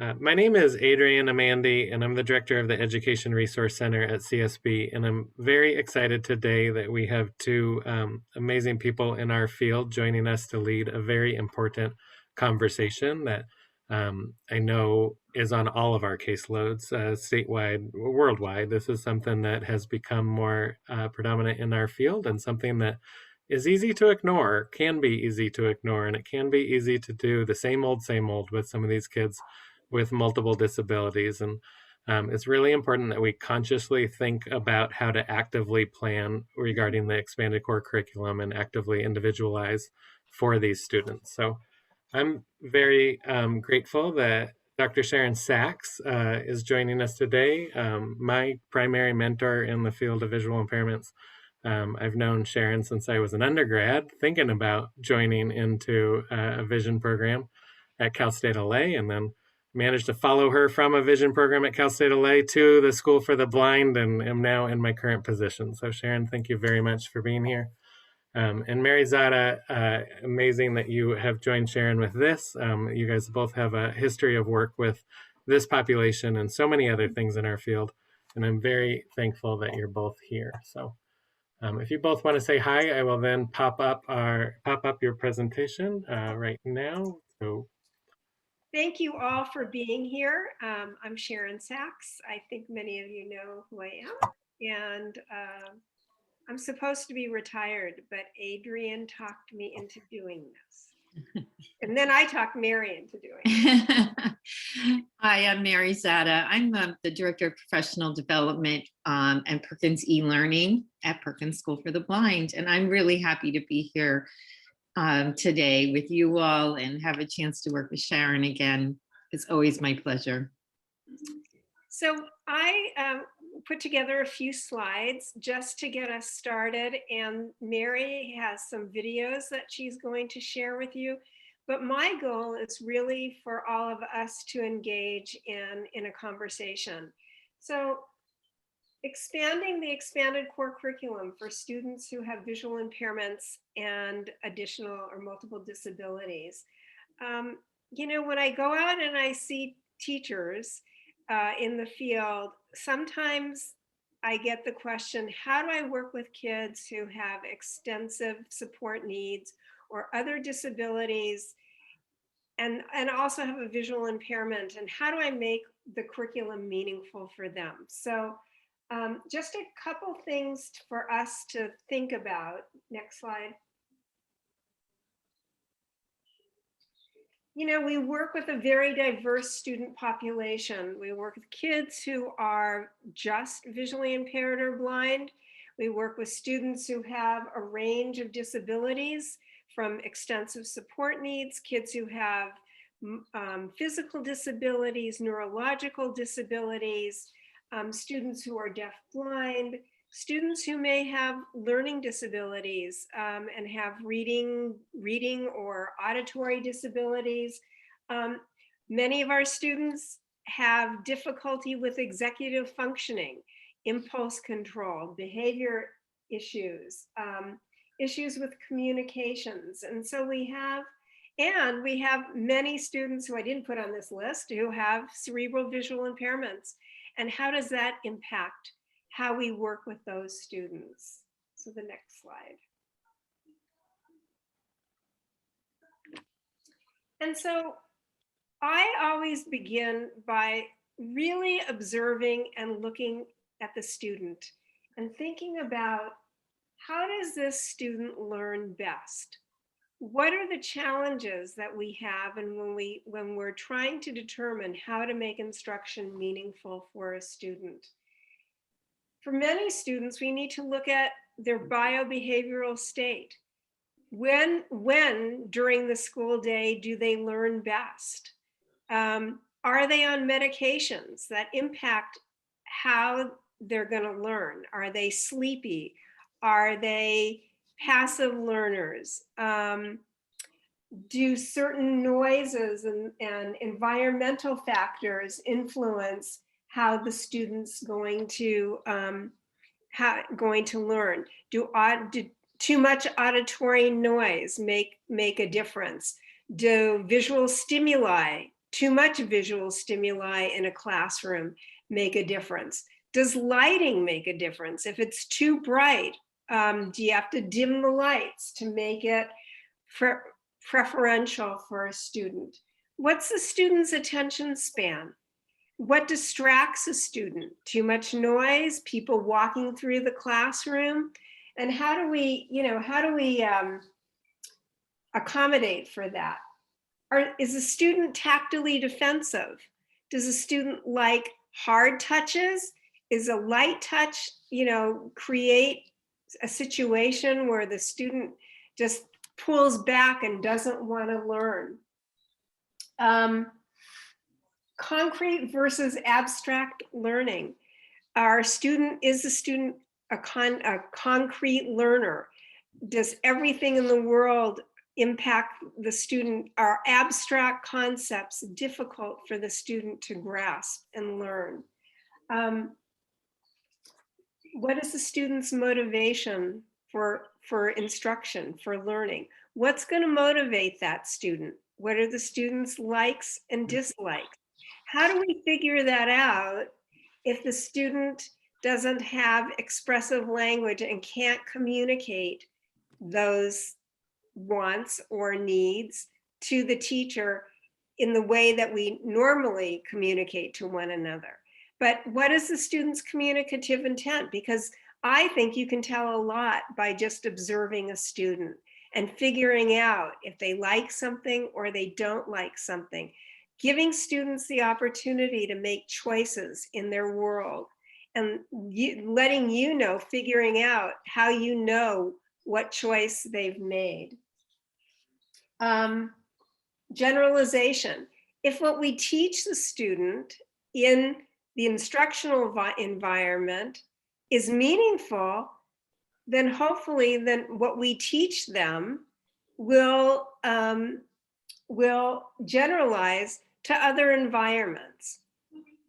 My name is Adrian Amandi, and I'm the director of the Education Resource Center at CSB. And I'm very excited today that we have two amazing people in our field joining us to lead a very important conversation that I know is on all of our caseloads, statewide, worldwide. This is something that has become more predominant in our field and something that is easy to ignore, can be easy to ignore, and it can be easy to do the same old with some of these kids with multiple disabilities. And it's really important that we consciously think about how to actively plan regarding the expanded core curriculum and actively individualize for these students. So I'm very grateful that Dr. Sharon Sachs is joining us today, my primary mentor in the field of visual impairments. I've known Sharon since I was an undergrad, thinking about joining into a vision program at Cal State LA, and then managed to follow her from a vision program at Cal State LA to the School for the Blind, and am now in my current position. So Sharon, thank you very much for being here. And Mary Zatta, amazing that you have joined Sharon with this. You guys both have a history of work with this population and so many other things in our field. And I'm very thankful that you're both here. So if you both want to say hi, I will then pop up your presentation right now. So thank you all for being here. I'm Sharon Sachs. I think many of you know who I am. And I'm supposed to be retired, but Adrian talked me into doing this. And then I talked Mary into doing it. Hi, I'm Mary Zatta. I'm the Director of Professional Development and Perkins eLearning at Perkins School for the Blind. And I'm really happy to be here today with you all and have a chance to work with Sharon again. It's always my pleasure. So I put together a few slides just to get us started, and Mary has some videos that she's going to share with you. But my goal is really for all of us to engage in a conversation. So expanding the expanded core curriculum for students who have visual impairments and additional or multiple disabilities. You know, when I go out and I see teachers in the field, sometimes I get the question, how do I work with kids who have extensive support needs or other disabilities and also have a visual impairment, and how do I make the curriculum meaningful for them? So just a couple things for us to think about. Next slide. You know, we work with a very diverse student population. We work with kids who are just visually impaired or blind. We work with students who have a range of disabilities, from extensive support needs, kids who have physical disabilities, neurological disabilities, students who are deaf blind, students who may have learning disabilities and have reading or auditory disabilities. Many of our students have difficulty with executive functioning, impulse control, behavior issues, issues with communications. And so we have many students who I didn't put on this list who have cerebral visual impairments. And how does that impact how we work with those students? So the next slide. And so I always begin by really observing and looking at the student and thinking about, how does this student learn best? What are the challenges that we have, and when we're trying to determine how to make instruction meaningful for a student? For many students, we need to look at their biobehavioral state. When during the school day do they learn best? Are they on medications that impact how they're going to learn? Are they sleepy? Are they passive learners? Do certain noises and environmental factors influence how the student's going to learn? Do too much auditory noise make a difference? Do visual stimuli too much visual stimuli in a classroom make a difference? Does lighting make a difference? If it's too bright, do you have to dim the lights to make it preferential for a student? What's the student's attention span? What distracts a student? Too much noise, people walking through the classroom? And how do we accommodate for that? Is a student tactily defensive? Does a student like hard touches? Is a light touch, create a situation where the student just pulls back and doesn't want to learn? Concrete versus abstract learning. Is the student a concrete learner? Does everything in the world impact the student? Are abstract concepts difficult for the student to grasp and learn? What is the student's motivation for instruction, for learning? What's going to motivate that student? What are the student's likes and dislikes? How do we figure that out if the student doesn't have expressive language and can't communicate those wants or needs to the teacher in the way that we normally communicate to one another? But what is the student's communicative intent? Because I think you can tell a lot by just observing a student and figuring out if they like something or they don't like something. Giving students the opportunity to make choices in their world and letting you know, figuring out how you know what choice they've made. Generalization. If what we teach the student in the instructional environment is meaningful, then hopefully what we teach them will generalize to other environments.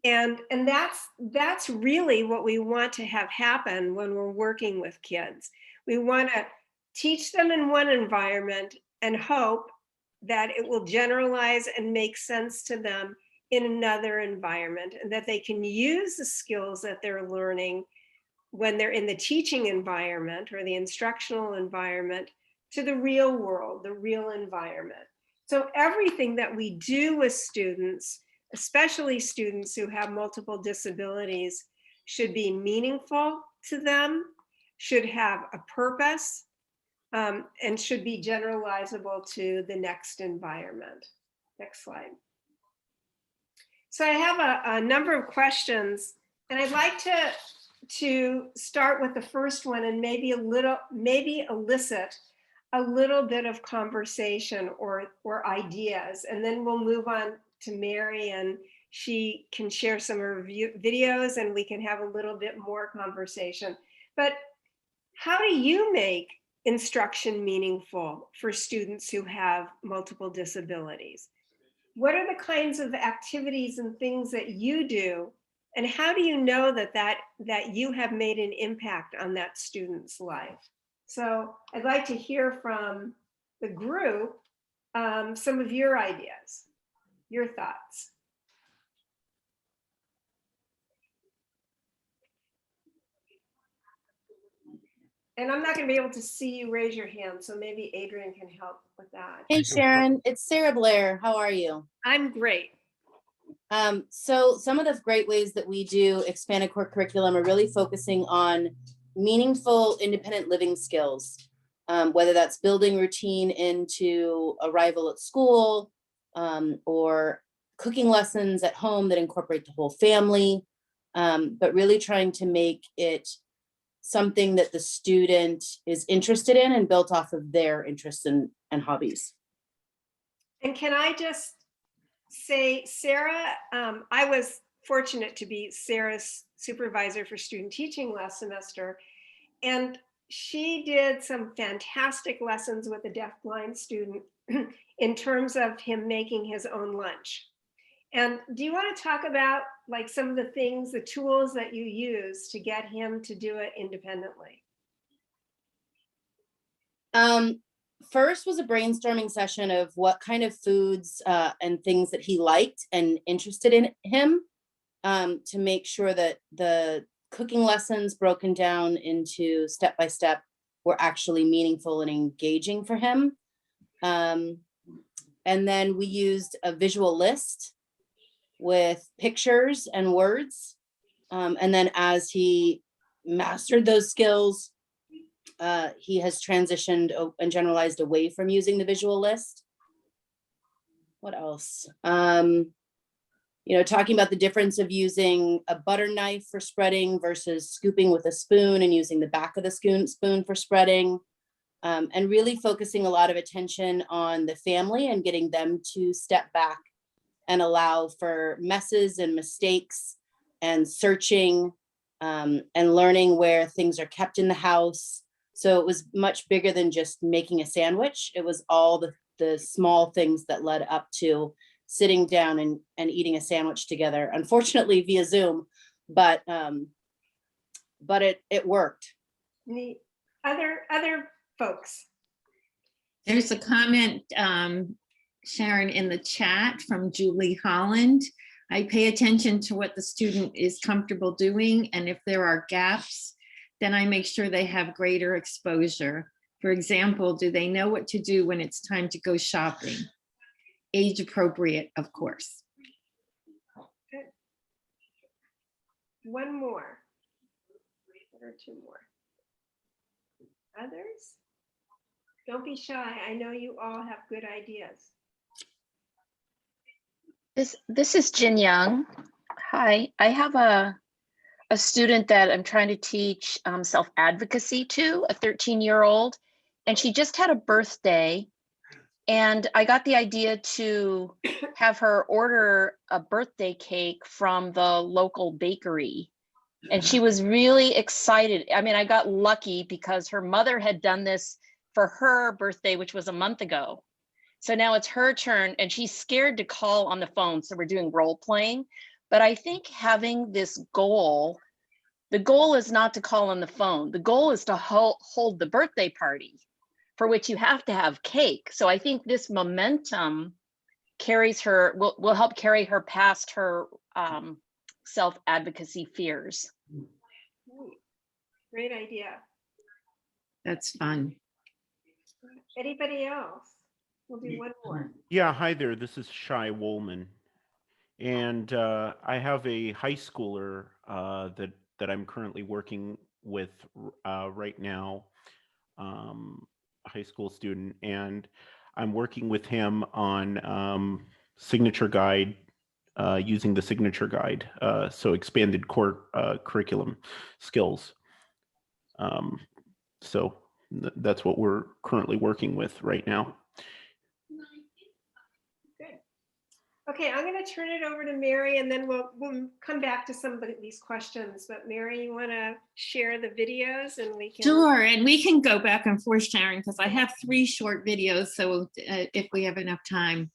And that's really what we want to have happen when we're working with kids. We want to teach them in one environment and hope that it will generalize and make sense to them in another environment, and that they can use the skills that they're learning when they're in the teaching environment or the instructional environment to the real world, the real environment. So everything that we do with students, especially students who have multiple disabilities, should be meaningful to them, should have a purpose, and should be generalizable to the next environment. Next slide. So I have a number of questions, and I'd like to start with the first one and maybe elicit a little bit of conversation or ideas, and then we'll move on to Mary, and she can share some of her videos and we can have a little bit more conversation. But how do you make instruction meaningful for students who have multiple disabilities? What are the kinds of activities and things that you do? And how do you know that you have made an impact on that student's life? So I'd like to hear from the group some of your ideas, your thoughts. And I'm not going to be able to see you raise your hand, so maybe Adrian can help with that. Hey Sharon, it's Sarah Blair. How are you? I'm great. So some of the great ways that we do expanded core curriculum are really focusing on meaningful independent living skills, whether that's building routine into arrival at school, or cooking lessons at home that incorporate the whole family, but really trying to make it something that the student is interested in and built off of their interests and hobbies. And can I just say, Sarah, I was fortunate to be Sarah's supervisor for student teaching last semester, and she did some fantastic lessons with a deafblind student in terms of him making his own lunch. And do you want to talk about like some of the things, the tools that you use to get him to do it independently? first was a brainstorming session of what kind of foods and things that he liked and interested in him, to make sure that the cooking lessons broken down into step-by-step were actually meaningful and engaging for him. And then we used a visual list with pictures and words. And then as he mastered those skills, he has transitioned and generalized away from using the visual list. What else? You know, talking about the difference of using a butter knife for spreading versus scooping with a spoon and using the back of the spoon for spreading. And really focusing a lot of attention on the family and getting them to step back and allow for messes and mistakes and searching and learning where things are kept in the house. So it was much bigger than just making a sandwich. It was all the small things that led up to sitting down and eating a sandwich together, unfortunately via Zoom, but it worked. Neat. Other folks. There's a comment, Sharon, in the chat from Julie Holland. I pay attention to what the student is comfortable doing, and if there are gaps, then I make sure they have greater exposure. For example, do they know what to do when it's time to go shopping? Age appropriate, of course. Good. One more. Or two more. Others? Don't be shy. I know you all have good ideas. This is Jin Young. Hi, I have a student that I'm trying to teach self-advocacy to, a 13-year-old, and she just had a birthday. And I got the idea to have her order a birthday cake from the local bakery. And she was really excited. I mean, I got lucky because her mother had done this for her birthday, which was a month ago. So now it's her turn and she's scared to call on the phone. So we're doing role playing. But I think having this goal, the goal is not to call on the phone. The goal is to hold the birthday party, for which you have to have cake. So I think this momentum carries her, will help carry her past her self-advocacy fears. Great idea. That's fun. Anybody else? We'll do one more. Yeah, hi there. This is Shai Woolman. And I have a high schooler that I'm currently working with right now, a high school student, and I'm working with him on signature guide, using the signature guide, so expanded core curriculum skills. So that's what we're currently working with right now. Good. Okay, I'm going to turn it over to Mary, and then we'll come back to some of these questions. But Mary, you want to share the videos, and we can. Sure, and we can go back and forth, Sharon, because I have 3 short videos. So if we have enough time,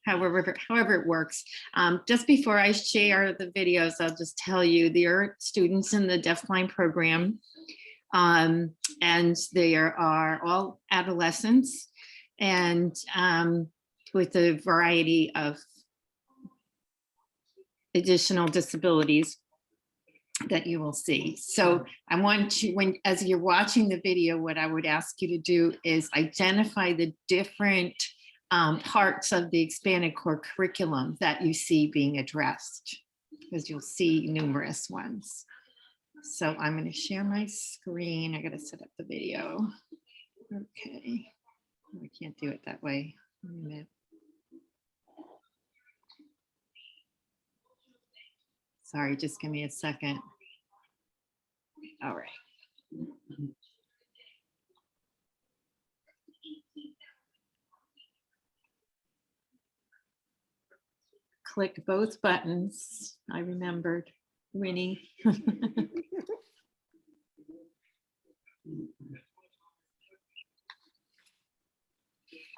however it works. Just before I share the videos, I'll just tell you there are students in the deafblind program, and they are all adolescents, and with a variety of additional disabilities that you will see. So I want you, as you're watching the video, what I would ask you to do is identify the different parts of the expanded core curriculum that you see being addressed, because you'll see numerous ones. So I'm going to share my screen. I got to set up the video. Okay. I can't do it that way. Wait a minute. Sorry, just give me a second. All right. Click both buttons. I remembered, Winnie.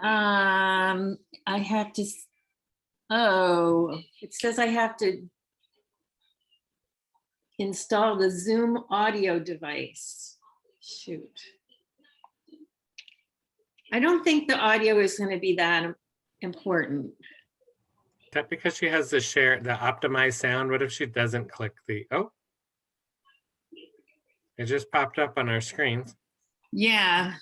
I have to, oh, it says I have to install the Zoom audio device. Shoot. I don't think the audio is going to be that important. Is that because she has the optimized sound? What if she doesn't click oh, it just popped up on our screens. Yeah.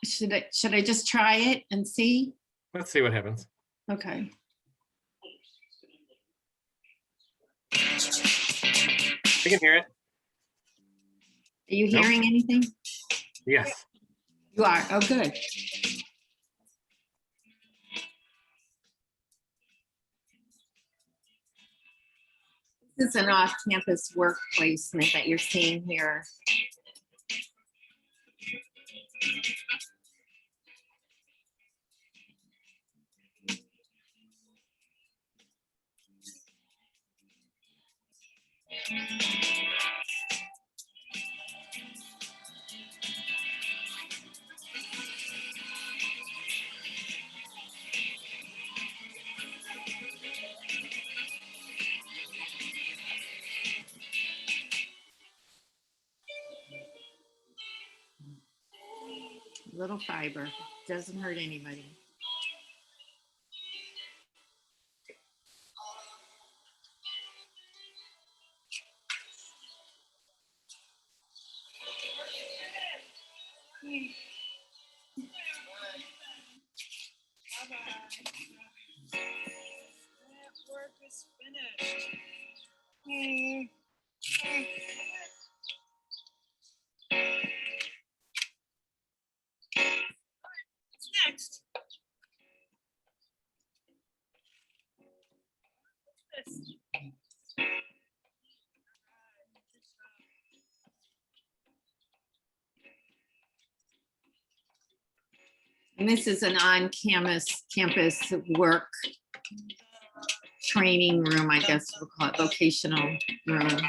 Should I just try it and see? Let's see what happens. Okay. I can hear it. Are you Nope. hearing anything? Yes. You are. Oh, good. This is an off-campus work placement that you're seeing here. Little fiber, doesn't hurt anybody. Work is finished. What's next? What's this? And this is an on-campus work training room, I guess we'll call it vocational room.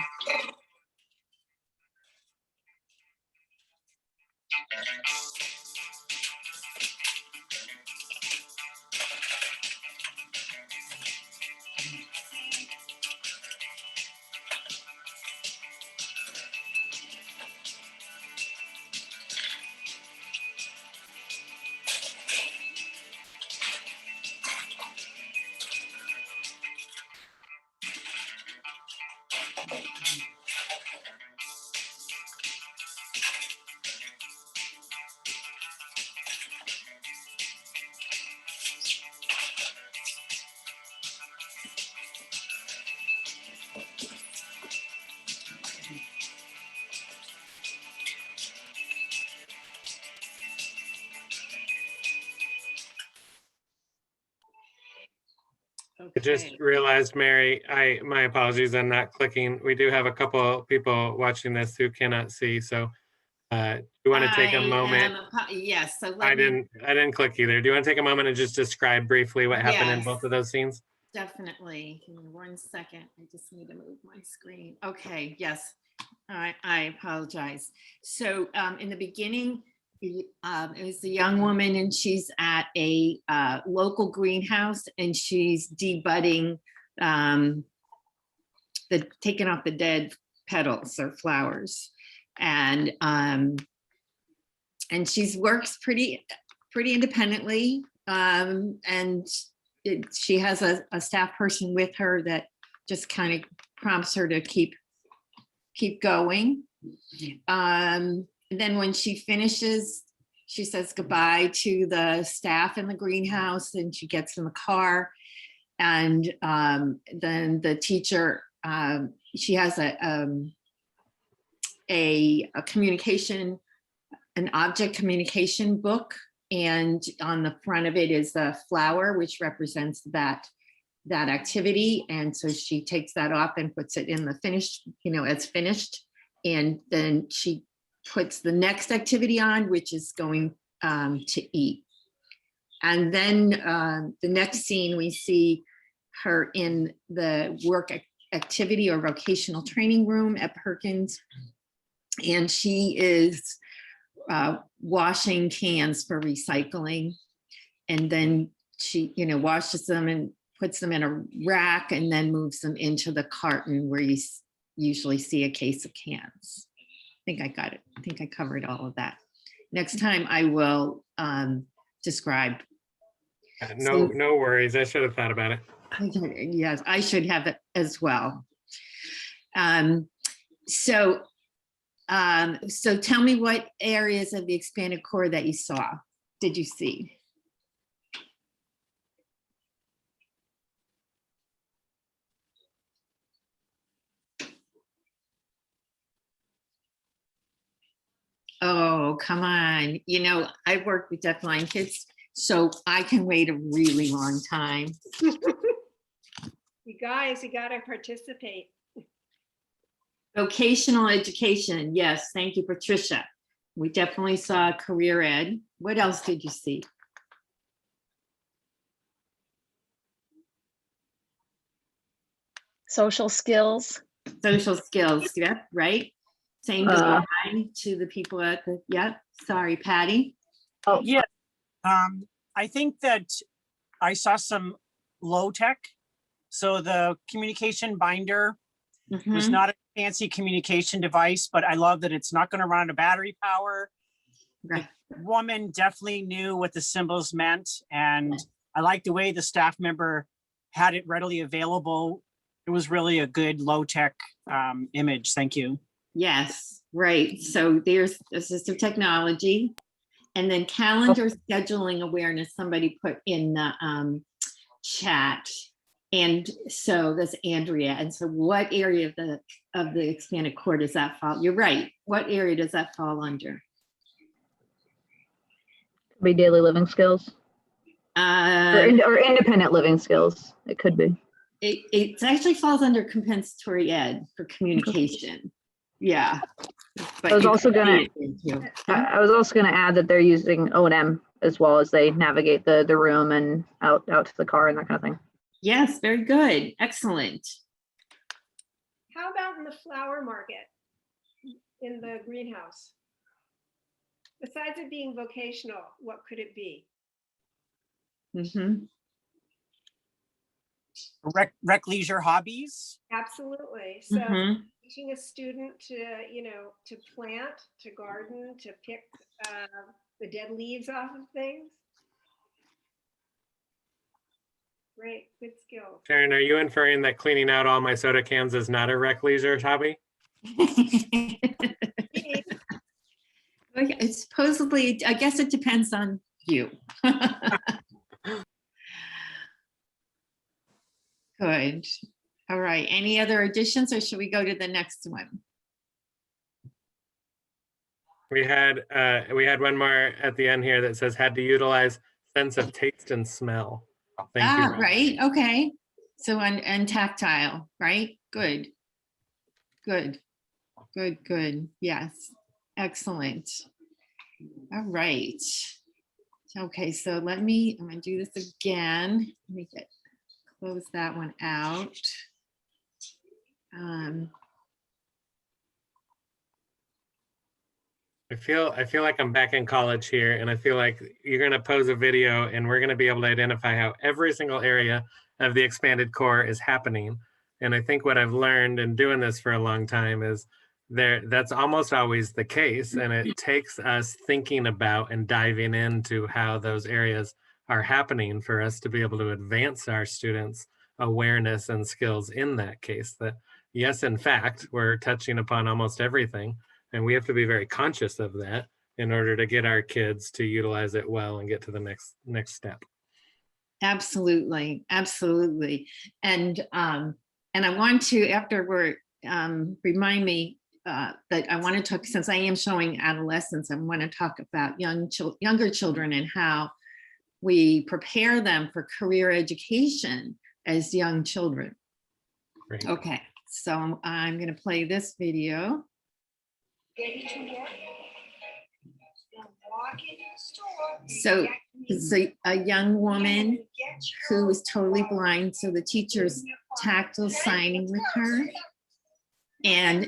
I just realized, Mary, my apologies, I'm not clicking. We do have a couple people watching this who cannot see, so you want to take a moment? Yes, so I didn't click either. Do you want to take a moment and just describe briefly what happened in Yes. both of those scenes? Definitely. Give me 1 second. I just need to move my screen. Okay, yes. I apologize. So in the beginning, it was a young woman and she's at a local greenhouse and she's debudding, taking off the dead petals or flowers. And she works pretty independently. And she has a staff person with her that just kind of prompts her to keep going. And then when she finishes, she says goodbye to the staff in the greenhouse and she gets in the car. And then the teacher, she has a communication, an object communication book. And on the front of it is a flower, which represents that activity. And so she takes that off and puts it in the finished, as finished. And then she puts the next activity on, which is going to eat. And then the next scene, we see her in the work activity or vocational training room at Perkins. And she is washing cans for recycling. And then she, washes them and puts them in a rack and then moves them into the carton where you usually see a case of cans. I think I got it. I think I covered all of that. next time I will describe. No, no worries. I should have thought about it. Yes, I should have it as well. So tell me what areas of the expanded core that you saw, did you see? Oh, come on. You know, I've worked with deafblind kids, so I can wait a really long time. You guys, you gotta participate. Vocational education. Yes, thank you, Patricia. We definitely saw career ed. What else did you see? Social skills. Social skills. Yep, right. Same goes to the people at the, yep. Sorry, Patty. Oh, yeah. I think that I saw some low tech. So the communication binder was not a fancy communication device, but I love that it's not going to run out of battery power. Right. The woman definitely knew what the symbols meant. And I like the way the staff member had it readily available. It was really a good low tech image. Thank you. Yes, right. So there's assistive technology, and then calendar scheduling awareness, somebody put in the chat. And so that's Andrea. And so what area of the expanded core does that fall? You're right. What area does that fall under? Be daily living skills or independent living skills. It could be. It actually falls under compensatory ed for communication. Yeah. But I was also gonna add that they're using O&M as well as they navigate the room and out to the car and that kind of thing. Yes, very good. Excellent. How about in the flower market, in the greenhouse? Besides it being vocational, what could it be? Rec leisure hobbies. Absolutely. So teaching a student to, to plant, to garden, to pick the dead leaves off of things. Great, good skill. Sharon, are you inferring that cleaning out all my soda cans is not a rec leisure hobby? Okay, supposedly, I guess it depends on you. Good. All right. Any other additions, or should we go to the next one? We had one more at the end here that says had to utilize sense of taste and smell. Thank you. Right. Okay. So and tactile, right? Good. Good. Good. Good. Yes. Excellent. All right. Okay. So I'm going to do this again. Let me close that one out. I feel like I'm back in college here, and I feel like you're going to pose a video and we're going to be able to identify how every single area of the expanded core is happening. And I think what I've learned in doing this for a long time is that's almost always the case. And it takes us thinking about and diving into how those areas are happening for us to be able to advance our students' awareness and skills in that case. That yes, in fact, we're touching upon almost everything. And we have to be very conscious of that in order to get our kids to utilize it well and get to the next step. Absolutely, absolutely. And I want to, afterward, remind me that I want to talk, since I am showing adolescents, I want to talk about younger children and how we prepare them for career education as young children. Great. Okay, so I'm going to play this video. So it's a young woman who is totally blind. So the teacher's tactile signing with her, and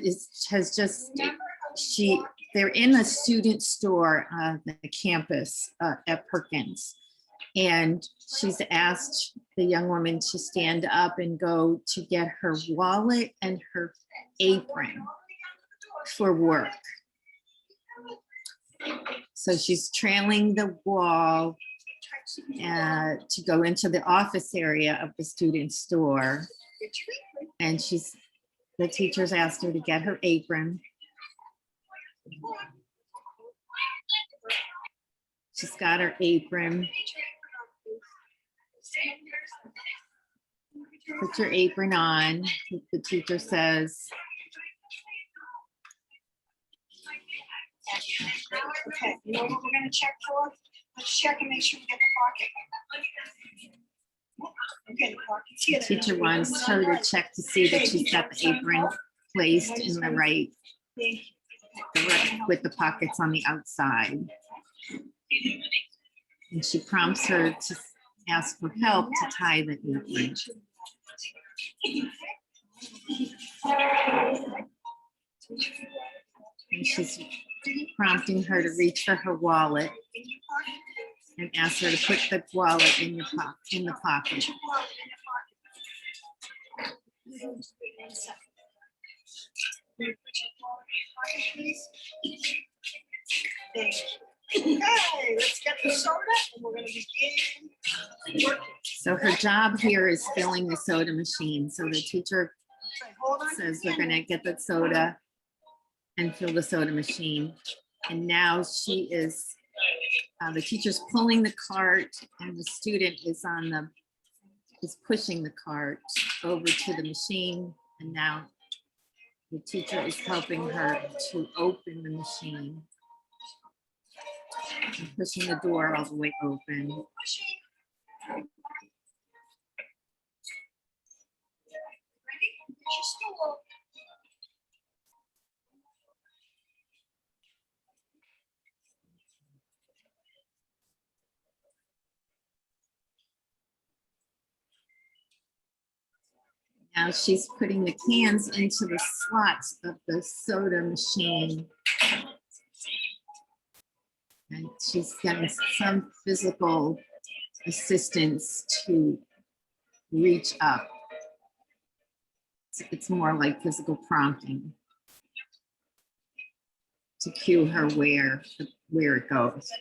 they're in a student store on the campus at Perkins. And she's asked the young woman to stand up and go to get her wallet and her apron for work. So she's trailing the wall to go into the office area of the student store. And the teachers asked her to get her apron. She's got her apron. Put your apron on, the teacher says. Okay, you know what we're gonna check for? Let's check and make sure we get the pocket. Okay, the pocket's here. Teacher wants her to check to see that she's got the apron placed in the right, with the pockets on the outside. And she prompts her to ask for help to tie the apron. And she's prompting her to reach for her wallet and ask her to put the wallet in the pocket. Okay, let's get the soda and we're gonna begin working. So her job here is filling the soda machine. So the teacher says we're gonna get the soda and fill the soda machine. And now she is, the teacher's pulling the cart and the student is pushing the cart over to the machine. And now the teacher is helping her to open the machine. And pushing the door all the way open. Now she's putting the cans into the slots of the soda machine. And she's getting some physical assistance to reach up. It's more like physical prompting to cue her where it goes.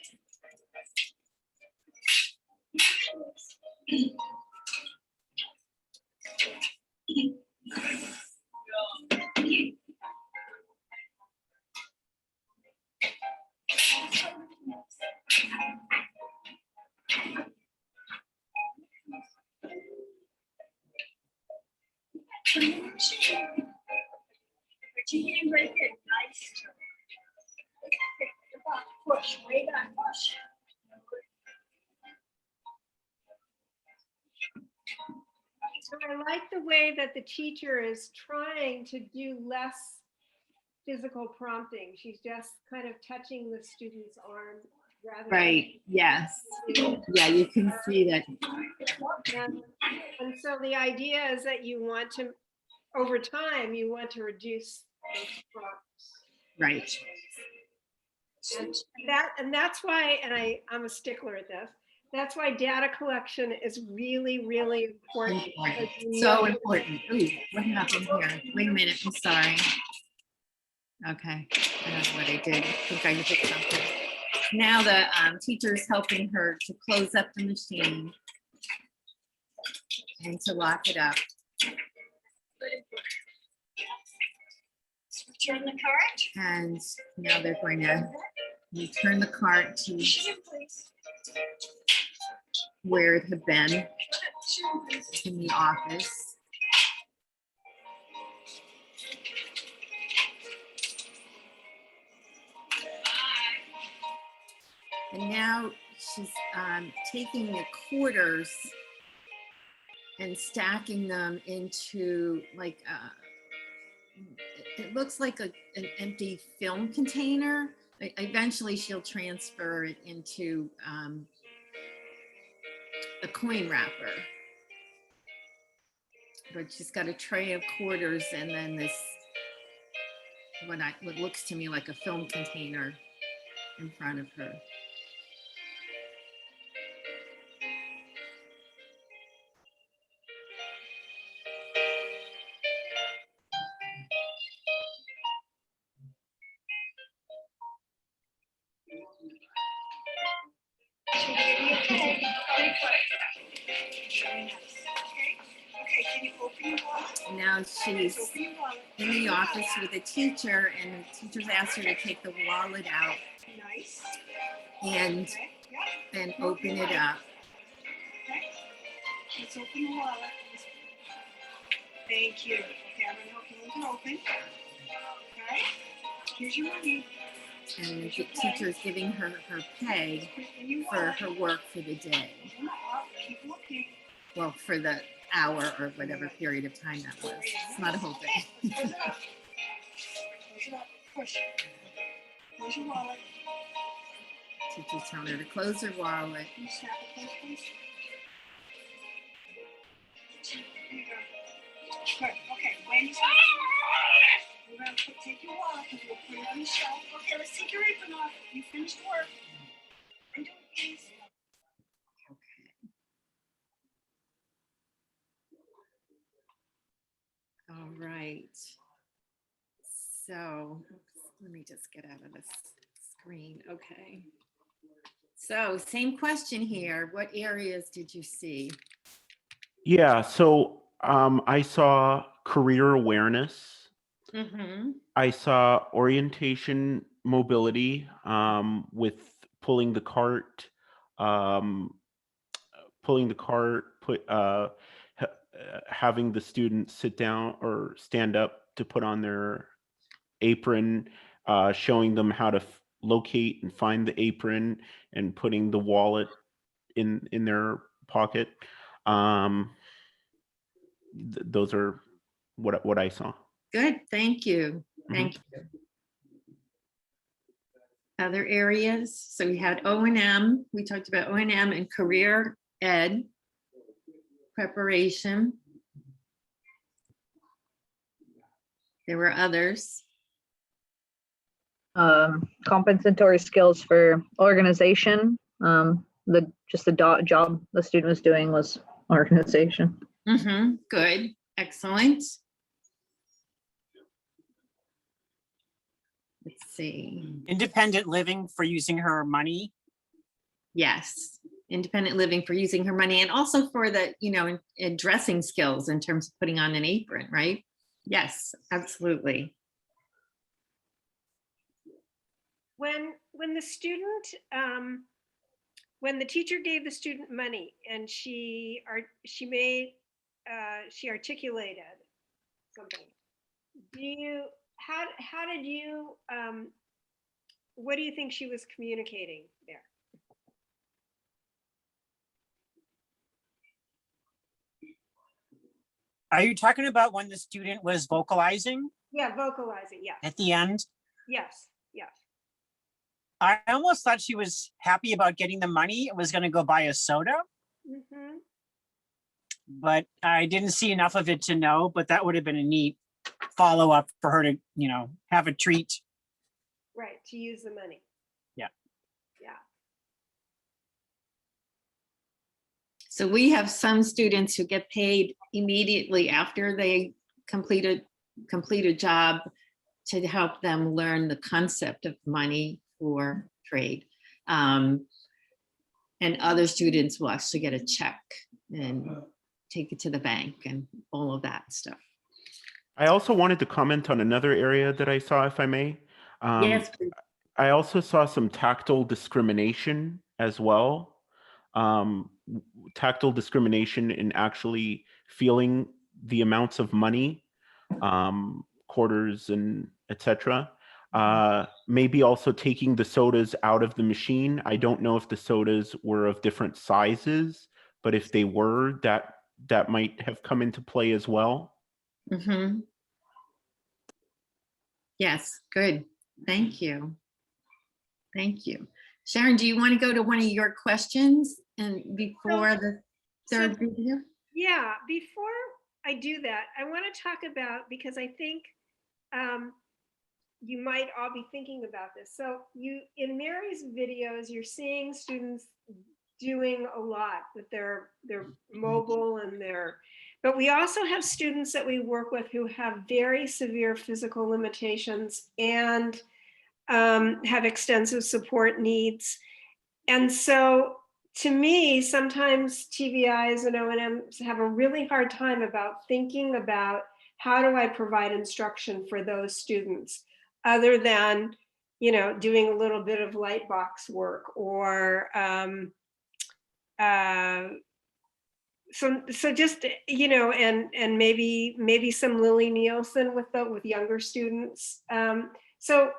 Put your hand right there, nice. Push, way back, push. So I like the way that the teacher is trying to do less physical prompting. She's just kind of touching the student's arm rather than. Right, yes. Yeah, you can see that. And so the idea is that you want to, over time, you want to reduce those prompts. Right. And that's why, and I'm a stickler at this, that's why data collection is really, really important. So important. Ooh, what happened here? Wait a minute, I'm sorry. Okay, I don't know what I did. I think I hit something. Now the teacher is helping her to close up the machine and to lock it up. Return the cart. And now they're going to return the cart to where it had been in the office. And now she's taking the quarters and stacking them into like, it looks like an empty film container. Eventually she'll transfer it into a coin wrapper. But she's got a tray of quarters and then this, what looks to me like a film container in front of her. Open your wallet. Now she's Open your wallet. in the office with a teacher, and the teacher's asked her to take the wallet out Nice. and Okay. Yeah. and open it up. Okay. Let's open the wallet. Thank you. Okay, I'm gonna help you to open. Okay. Here's your money. And the teacher is giving her her pay In your for wallet. her work for the day. Keep looking. Well, for the hour or whatever period of time that was. It's not a whole day. Close it up. Close it up. Push. Close your wallet. Teacher's telling her to close her wallet. Can you snap it close, please? Here you go. Good. Okay. When you we're gonna take your wallet and we'll put it on the shelf. Okay, let's take your apron off. You finished work. Undo it, please. All right. So let me just get out of this screen. Okay. So same question here. What areas did you see? Yeah, so I saw career awareness. Mm-hmm. I saw orientation mobility with pulling the cart, having the students sit down or stand up to put on their apron, showing them how to locate and find the apron, and putting the wallet in their pocket. Those are what I saw. Good. Thank you. Thank you. Other areas. So we had O&M. We talked about O&M and career ed preparation. There were others. Compensatory skills for organization. The job the student was doing was organization. Mm-hmm. Good. Excellent. Let's see. Independent living for using her money. Yes. Independent living for using her money, and also for the, in dressing skills in terms of putting on an apron, right? Yes, absolutely. When the student, when the teacher gave the student money and she articulated something, how did you, what do you think she was communicating there? Are you talking about when the student was vocalizing Yeah, vocalizing, yes. at the end? Yes, yes. I almost thought she was happy about getting the money and was going to go buy a soda, Mm-hmm. but I didn't see enough of it to know, but that would have been a neat follow-up for her to, have a treat. Right, to use the money. Yeah. Yeah. So we have some students who get paid immediately after they complete a job to help them learn the concept of money for trade. And other students will actually get a check and take it to the bank and all of that stuff. I also wanted to comment on another area that I saw, if I may. Yes, please. I also saw some tactile discrimination as well. Tactile discrimination in actually feeling the amounts of money, quarters and etc. Maybe also taking the sodas out of the machine. I don't know if the sodas were of different sizes, but if they were, that might have come into play as well. Mm-hmm. Yes, good. Thank you. Thank you. Sharon, do you want to go to one of your questions and before the third video? Yeah, before I do that, I want to talk about, because I think you might all be thinking about this. So in Mary's videos, you're seeing students doing a lot with their mobile and but we also have students that we work with who have very severe physical limitations and have extensive support needs. And so to me, sometimes TVIs and O&Ms have a really hard time about thinking about how do I provide instruction for those students other than, you know, doing a little bit of Lightbox work or so just, you know, and maybe some Lily Nielsen with younger students. So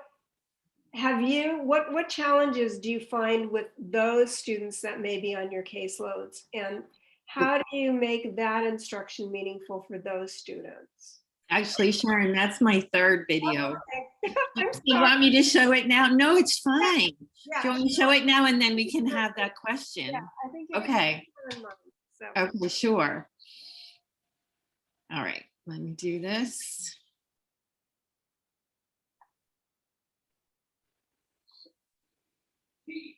have you, what challenges do you find with those students that may be on your caseloads? And how do you make that instruction meaningful for those students? Actually, Sharon, that's my third video. Okay. You want me to show it now? No, it's fine. Yeah. Do you want me to show it now and then we can have that question? Yeah, I think Okay. So. Okay, sure. All right, let me do this. Okay.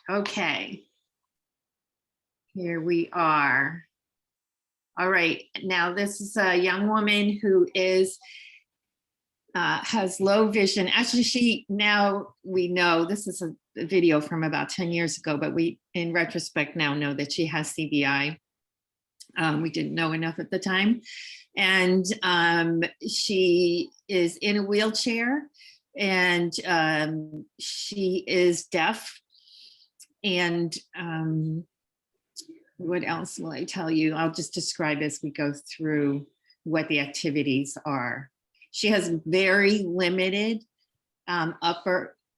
Okay. Here we are. All right, now this is a young woman who is has low vision. Actually, now we know, this is a video from about 10 years ago, but we, in retrospect, now know that she has CVI. We didn't know enough at the time. And she is in a wheelchair and she is deaf. And what else will I tell you? I'll just describe as we go through what the activities are. She has very limited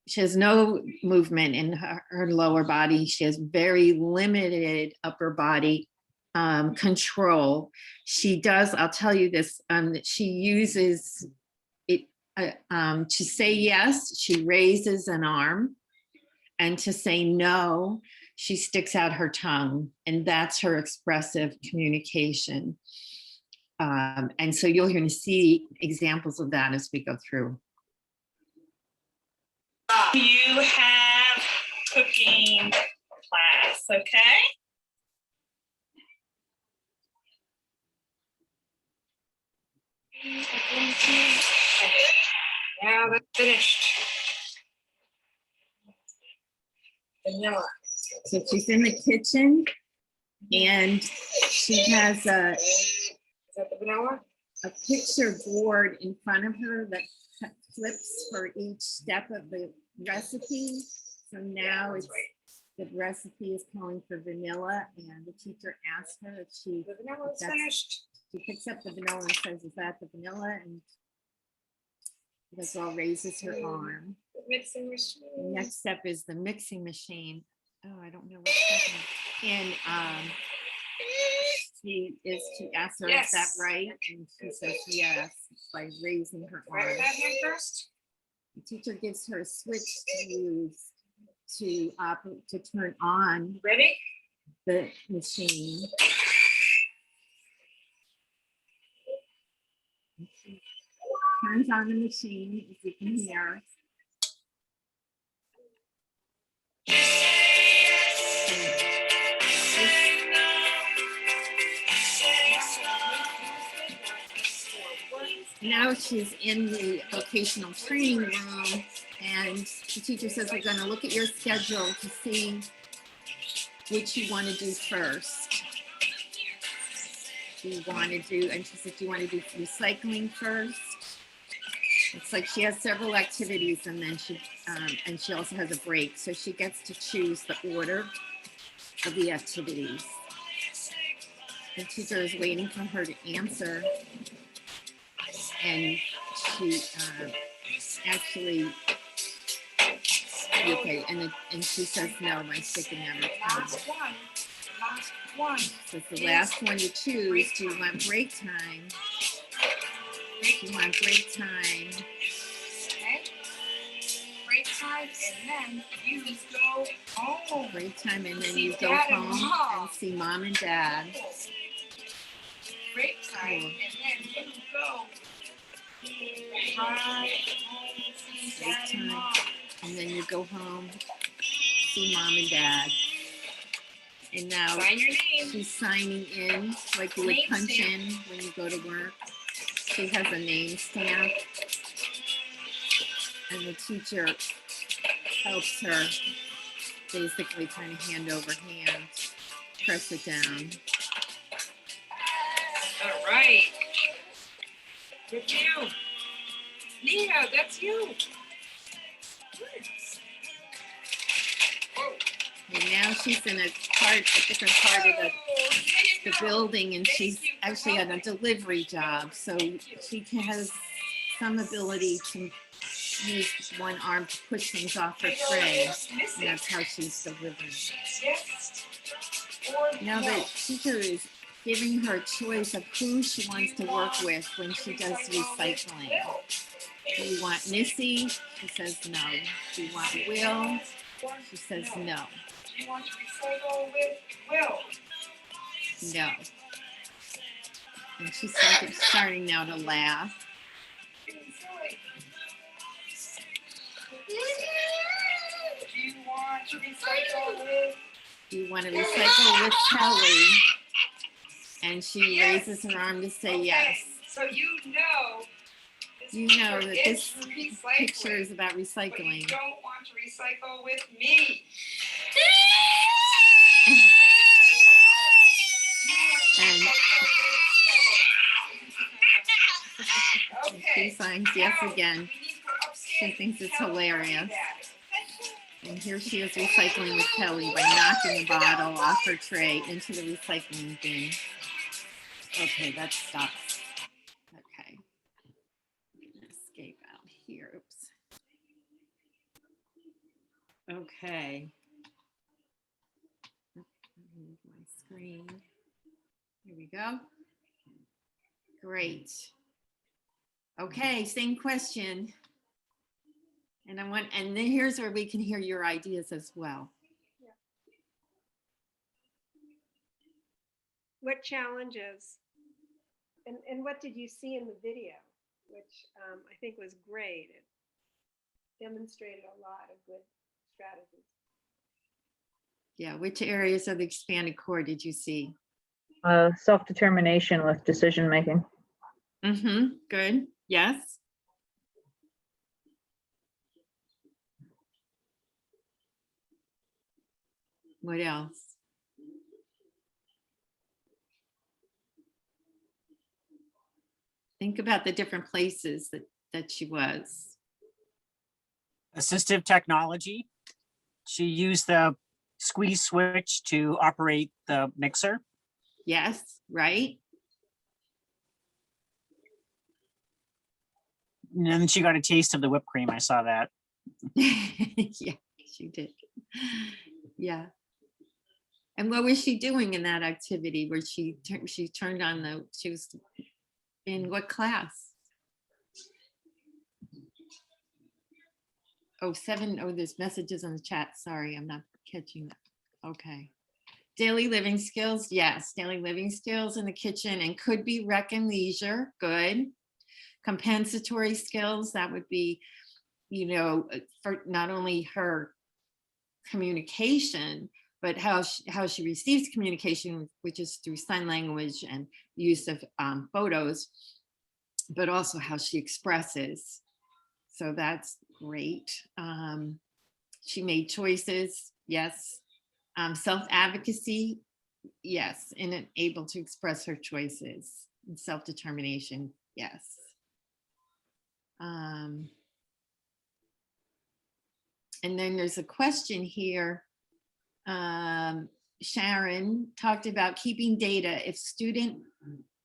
she has no movement in her lower body. She has very limited upper body control. She does, I'll tell you this, she uses it to say yes, she raises an arm, and to say no, she sticks out her tongue, and that's her expressive communication. And so you're going to see examples of that as we go through. You have cooking class, okay? Now that's finished. Vanilla. So she's in the kitchen and she has Is that the vanilla? a picture board in front of her that flips for each step of the recipe. So now it's, the recipe is calling for vanilla, and the teacher asked her if she, The vanilla is finished. she picks up the vanilla and says, is that the vanilla? And the girl raises her arm. The mixing machine. The next step is the mixing machine. Oh, I don't know what's happening. And she is to ask her, Yes. is that right? And she says yes by raising her Right arm. with that hand first. The teacher gives her a switch to use to turn on Ready? the machine. Turns on the machine, as you can hear. Now she's in the vocational training room, and the teacher says, we're going to look at your schedule to see what you want to do first. Do you want to do, and she said, do you want to do recycling first? It's like she has several activities, and then she also has a break. So she gets to choose the order of the activities. The teacher is waiting for her to answer. And she actually, okay, and she says no by sticking out her tongue. Last one. Last one. So it's the last one you choose. Do you want break time? Do you want break time? Okay. Break time, and then you go home. Break time, and then See you go Dad and home Mom. and see Mom and Dad. Break time, Cool. and then you go right home, see Break Dad and time, Mom. and then you go home, see Mom and Dad. And now Sign your name. she's signing in like you would Name punch stamp. in when you go to work. She has a name stamp. And the teacher helps her basically kind of hand over hand, press it down. All right. Good you. Leo, that's you. And now she's in a different part of the building, and she's actually on a delivery job. So she has some ability to use one arm to push things off her tray. And that's how she's delivering. Now the teacher is giving her a choice of who she wants to work with when she does recycling. Do you want Missy? She says no. Do you want Will? She says no. Do you want to recycle with Will? No. And she's starting now to laugh. Do you want to recycle with? Do you want to recycle with Kelly? And she raises her arm to say yes. So you know that this recycling, picture is about but you recycling. don't want to recycle with me. And she Okay. signs yes again. We need to go upstairs She thinks and it's tell hilarious. Kelly that. And here she is recycling with Kelly by knocking a bottle off her tray into the recycling bin. Okay, that stops. Okay. Escape out here. Oops. Okay. Move my screen. Here we go. Great. Okay, same question. And and then here's where we can hear your ideas as well. What challenges and what did you see in the video, which I think was great. It demonstrated a lot of good strategies. Yeah, which areas of the expanded core did you see? Self-determination with decision-making. Mm-hmm, good, yes. What else? Think about the different places that she was. Assistive technology. She used the squeeze switch to operate the mixer. Yes, right? And then she got a taste of the whipped cream. I saw that. Yeah, she did. Yeah. And what was she doing in that activity where she turned on she was in what class? Oh, there's messages on the chat. Sorry, I'm not catching that. Okay. Daily living skills. Yes, daily living skills in the kitchen and could be rec and leisure. Good. Compensatory skills. That would be, for not only her communication, but how she receives communication, which is through sign language and use of photos, but also how she expresses. So that's great. She made choices, yes. Self-advocacy, yes, and able to express her choices. And self-determination, yes. And then there's a question here. Sharon talked about keeping data. If student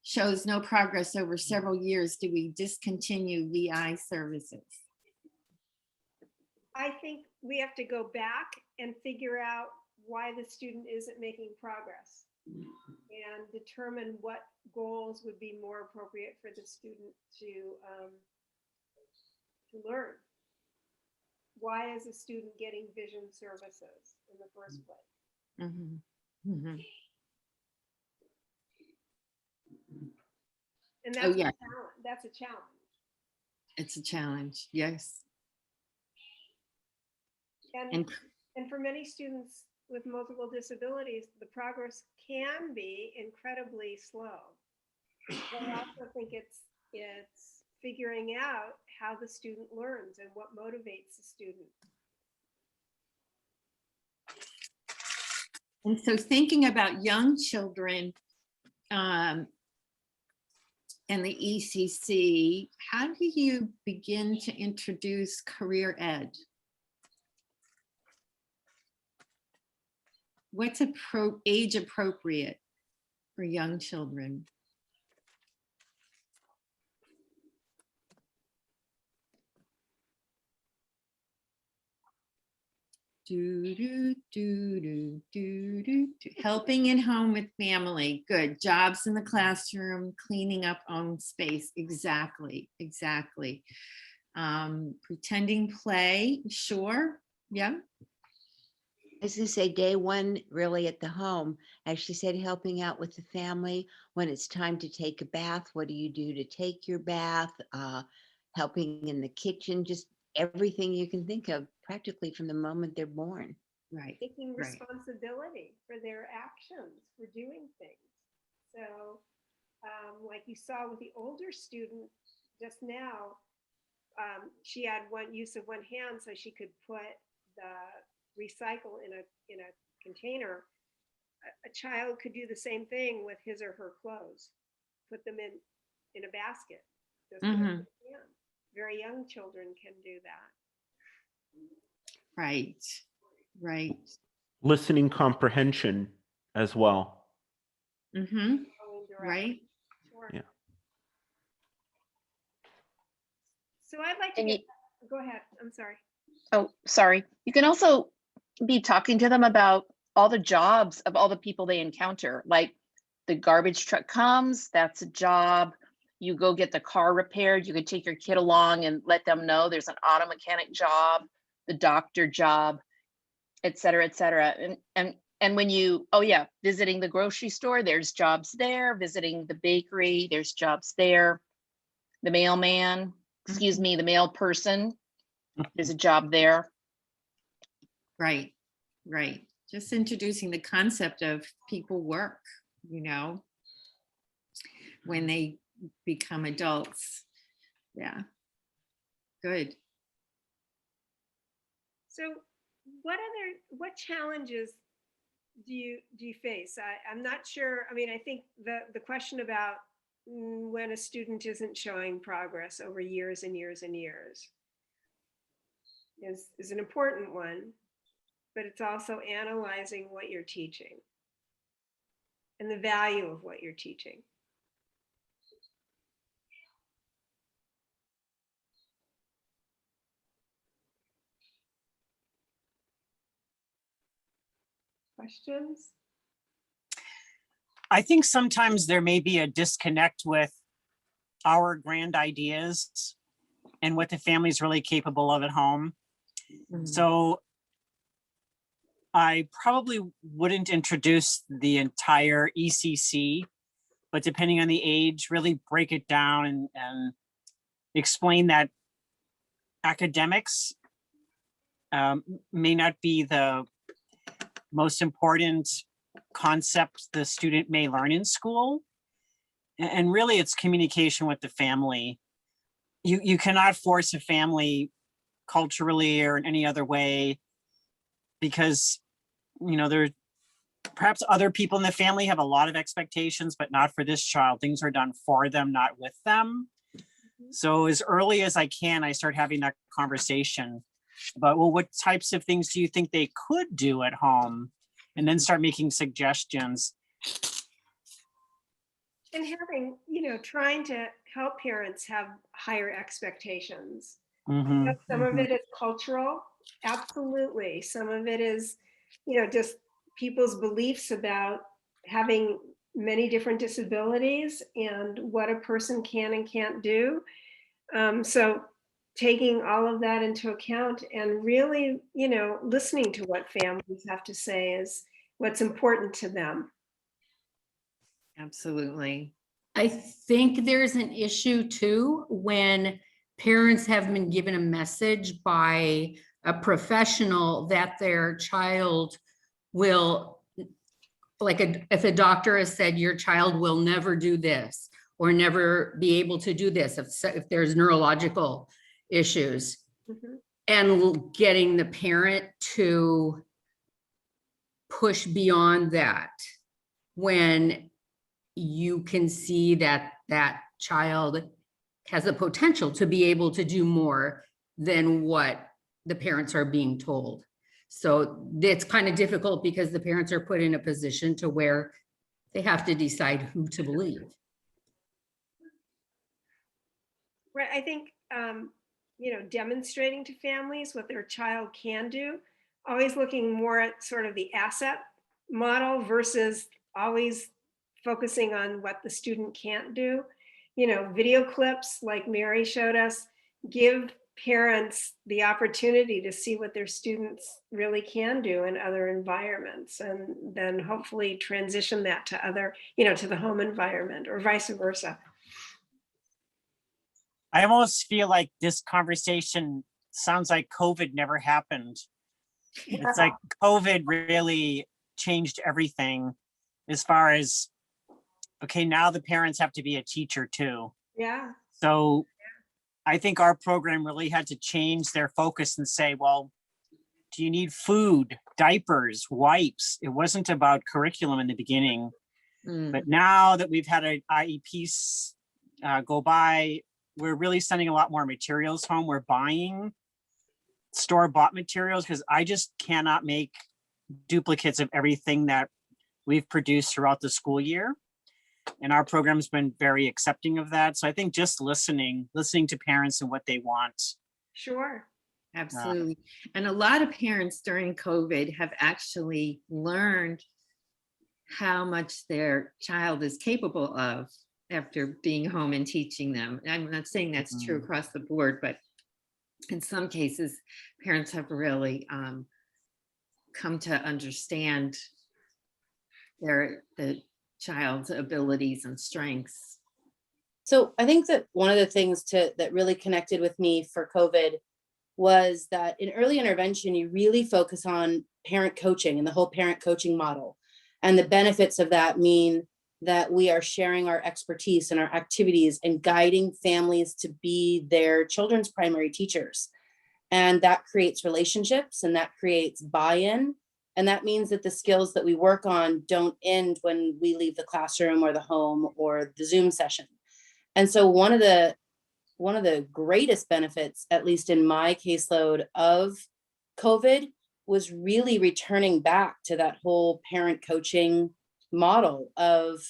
shows no progress over several years, do we discontinue VI services? I think we have to go back and figure out why the student isn't making progress and determine what goals would be more appropriate for the student to learn. Why is a student getting vision services in the first place? Mm-hmm. Mm-hmm. And that's, yeah. That's a challenge. It's a challenge, yes. And for many students, with multiple disabilities, the progress can be incredibly slow. But I also think it's figuring out how the student learns and what motivates the student. And so thinking about young children and the ECC, how do you begin to introduce career ed? What's age appropriate for young children? Helping in home with family. Good. Jobs in the classroom, cleaning up own space. Exactly. Pretending play. Sure. Yeah. I was gonna say day one, really at the home, as she said, helping out with the family when it's time to take a bath. What do you do to take your bath? Helping in the kitchen, just everything you can think of, practically from the moment they're born. Right. Taking Right. responsibility for their actions, for doing things. So like you saw with the older student just now, she had one use of one hand so she could put the recycle in a container. A child could do the same thing with his or her clothes, put them in a basket. Just with a hand. Very young children can do that. Right. Listening comprehension as well. Right. Sure. Yeah. So I'd like to And get, go ahead, I'm sorry. Oh, sorry. You can also be talking to them about all the jobs of all the people they encounter. Like the garbage truck comes, that's a job. You go get the car repaired. You could take your kid along and let them know there's an auto mechanic job, the doctor job, et cetera, et cetera. And when you, oh yeah, visiting the grocery store, there's jobs there. Visiting the bakery, there's jobs there. The mailman, excuse me, the mail person, there's a job there. Right. Just introducing the concept of people work, when they become adults. Yeah. Good. So what challenges do you face? I'm not sure. I mean, I think the question about when a student isn't showing progress over years and years and years is an important one, but it's also analyzing what you're teaching and the value of what you're teaching. Questions? I think sometimes there may be a disconnect with our grand ideas and what the family is really capable of at home. So I probably wouldn't introduce the entire ECC, but depending on the age, really break it down and explain that academics may not be the most important concept the student may learn in school. And really it's communication with the family. You cannot force a family culturally or in any other way, because there perhaps other people in the family have a lot of expectations, but not for this child. Things are done for them, not with them. So as early as I can, I start having that conversation about, well, what types of things do you think they could do at home? And then start making suggestions. And having, trying to help parents have higher expectations. Some of it is cultural, absolutely. Some of it is, just people's beliefs about having many different disabilities and what a person can and can't do. So taking all of that into account and really, listening to what families have to say is what's important to them. Absolutely. I think there's an issue too when parents have been given a message by a professional that their child will, like, if a doctor has said your child will never do this or never be able to do this, if there's neurological issues, Mhm. and getting the parent to push beyond that when you can see that that child has the potential to be able to do more than what the parents are being told. So it's kind of difficult because the parents are put in a position to where they have to decide who to believe. Right, I think, demonstrating to families what their child can do, always looking more at sort of the asset model versus always focusing on what the student can't do. Video clips like Mary showed us give parents the opportunity to see what their students really can do in other environments, and then hopefully transition that to other, to the home environment or vice versa. I almost feel like this conversation sounds like COVID never happened. It's like COVID really changed everything as far as, okay, now the parents have to be a teacher too. Yeah. So I think our program really had to change their focus and say, well, do you need food, diapers, wipes? It wasn't about curriculum in the beginning. But now that we've had an IEPs go by, we're really sending a lot more materials home. We're buying store-bought materials because I just cannot make duplicates of everything that we've produced throughout the school year. And our program's been very accepting of that. So I think just listening to parents and what they want. Sure. Absolutely. And a lot of parents during COVID have actually learned how much their child is capable of after being home and teaching them. I'm not saying that's true across the board, but in some cases, parents have really come to understand the child's abilities and strengths. So I think that one of the things that really connected with me for COVID was that in early intervention, you really focus on parent coaching and the whole parent coaching model. And the benefits of that mean that we are sharing our expertise and our activities and guiding families to be their children's primary teachers. And that creates relationships and that creates buy-in. And that means that the skills that we work on don't end when we leave the classroom or the home or the Zoom session. And so one of the greatest benefits, at least in my caseload of COVID, was really returning back to that whole parent coaching model of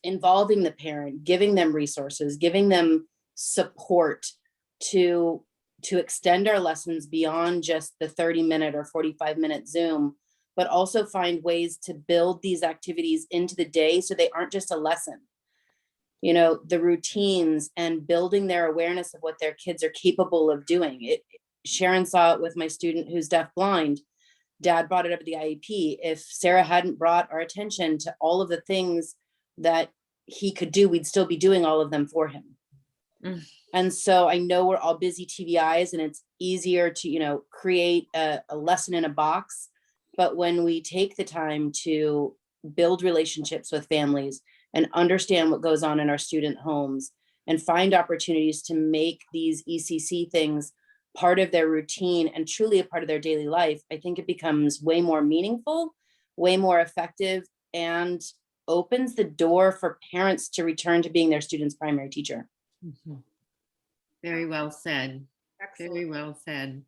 involving the parent, giving them resources, giving them support to extend our lessons beyond just the 30-minute or 45-minute Zoom, but also find ways to build these activities into the day so they aren't just a lesson. The routines and building their awareness of what their kids are capable of doing. Sharon saw it with my student who's deaf-blind. Dad brought it up at the IEP. If Sarah hadn't brought our attention to all of the things that he could do, we'd still be doing all of them for him. And so I know we're all busy TVIs and it's easier to, create a lesson in a box. But when we take the time to build relationships with families and understand what goes on in our student homes and find opportunities to make these ECC things part of their routine and truly a part of their daily life, I think it becomes way more meaningful, way more effective, and opens the door for parents to return to being their students' primary teacher. Very well said. Excellent. Very well said.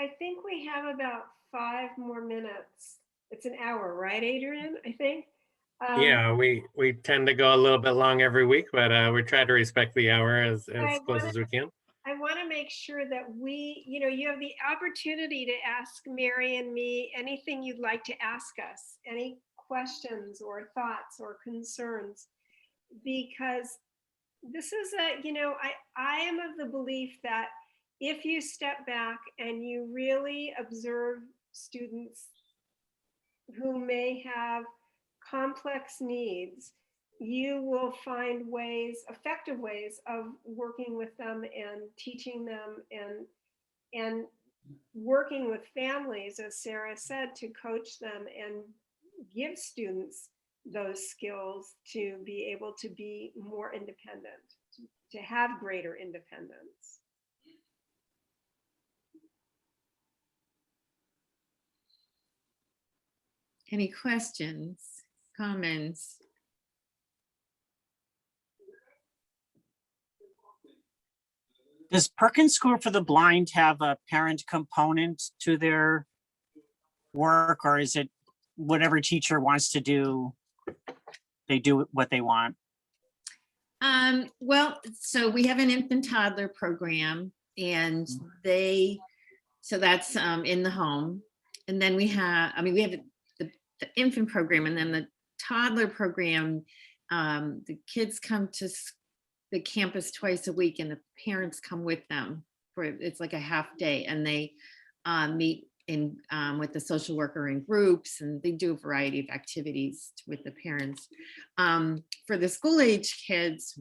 I think we have about 5 more minutes. It's an hour, right, Adrian? I think. Yeah, we tend to go a little bit long every week, but we try to respect the hour as close as we can. I want to make sure that you have the opportunity to ask Mary and me anything you'd like to ask us, any questions or thoughts or concerns, because this is I am of the belief that if you step back and you really observe students who may have complex needs, you will find effective ways of working with them and teaching them and working with families, as Sarah said, to coach them and give students those skills to be able to be more independent, to have greater independence. Any questions, comments? Does Perkins School for the Blind have a parent component to their work, or is it whatever teacher wants to do, they do what they want? Well, so we have an infant toddler program, and so that's in the home. And then we have the infant program, and then the toddler program. The kids come to the campus twice a week, and the parents come with them it's like a half day, and they meet in with the social worker in groups, and they do a variety of activities with the parents. For the school age kids,